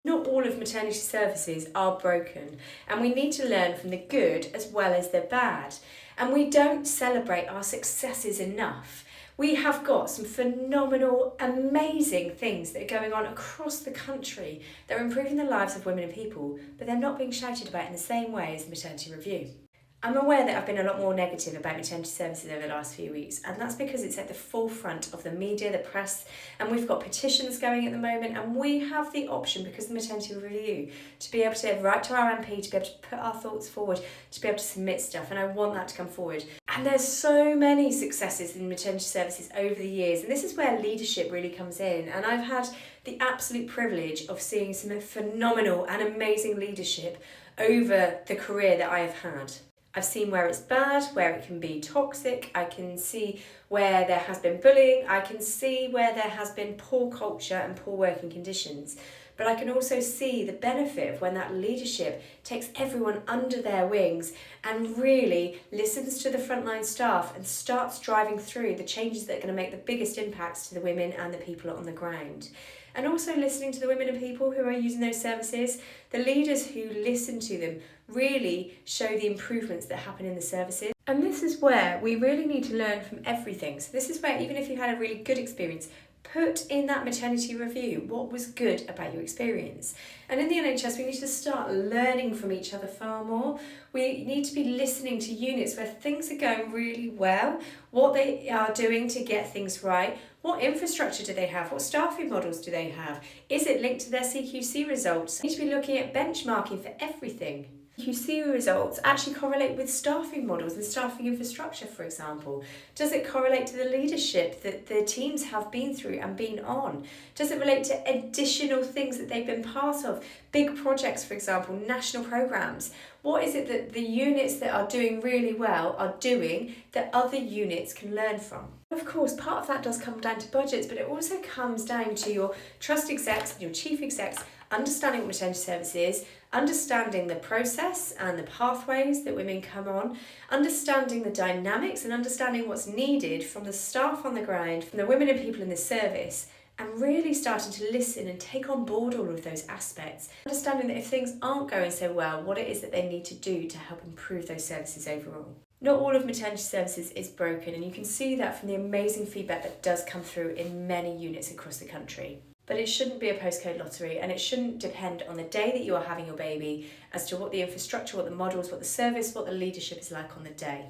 Not all of maternity services are broken, and we need to learn from the good as well as the bad. And we don't celebrate our successes enough. We have got some phenomenal, amazing things that are going on across the country that are improving the lives of women and people, but they're not being shouted about in the same way as the maternity review. I'm aware that I've been a lot more negative about maternity services over the last few weeks, and that's because it's at the forefront of the media, the press, and we've got petitions going at the moment, and we have the option, because of the maternity review, to be able to write to our MP, to be able to put our thoughts forward, to be able to submit stuff, and I want that to come forward. And there's so many successes in maternity services over the years, and this is where leadership really comes in, and I've had the absolute privilege of seeing some phenomenal and amazing leadership over the career that I have had. I've seen where it's bad, where it can be toxic. I can see where there has been bullying. I can see where there has been poor culture and poor working conditions. But I can also see the benefit of when that leadership takes everyone under their wings and really listens to the frontline staff and starts driving through the changes that are going to make the biggest impacts to the women and the people on the ground. And also listening to the women and people who are using those services, the leaders who listen to them really show the improvements that happen in the services. And this is where we really need to learn from everything. So this is where, even if you had a really good experience, put in that maternity review what was good about your experience. And in the NHS, we need to start learning from each other far more. We need to be listening to units where things are going really well, what they are doing to get things right, what infrastructure do they have, what staffing models do they have, is it linked to their CQC results? We need to be looking at benchmarking for everything. QC results actually correlate with staffing models and staffing infrastructure, for example? Does it correlate to the leadership that the teams have been through and been on? Does it relate to additional things that they've been part of? Big projects, for example, national programmes. What is it that the units that are doing really well are doing that other units can learn from? Of course, part of that does come down to budgets, but it also comes down to your trust execs and your chief execs understanding what maternity service is, understanding the process and the pathways that women come on, understanding the dynamics and understanding what's needed from the staff on the ground, from the women and people in the service, and really starting to listen and take on board all of those aspects. Understanding that if things aren't going so well, what it is that they need to do to help improve those services overall. Not all of maternity services is broken, and you can see that from the amazing feedback that does come through in many units across the country. But it shouldn't be a postcode lottery, and it shouldn't depend on the day that you are having your baby as to what the infrastructure, what the models, what the service, what the leadership is like on the day.